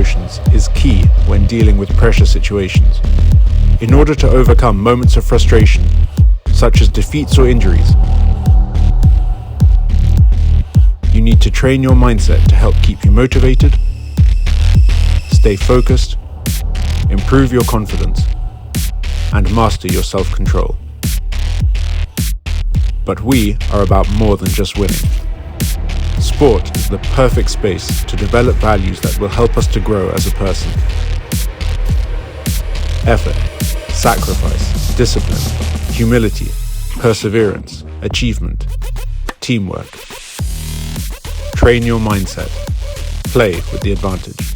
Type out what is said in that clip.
emotions is key when dealing with pressure situations. In order to overcome moments of frustration, such as defeats or injuries, you need to train your mindset to help keep you motivated, stay focused, improve your confidence, and master your self-control. But we are about more than just winning. Sport is the perfect space to develop values that will help us to grow as a person. Effort, sacrifice, discipline, humility, perseverance, achievement, teamwork. Train your mindset. Play with the advantage.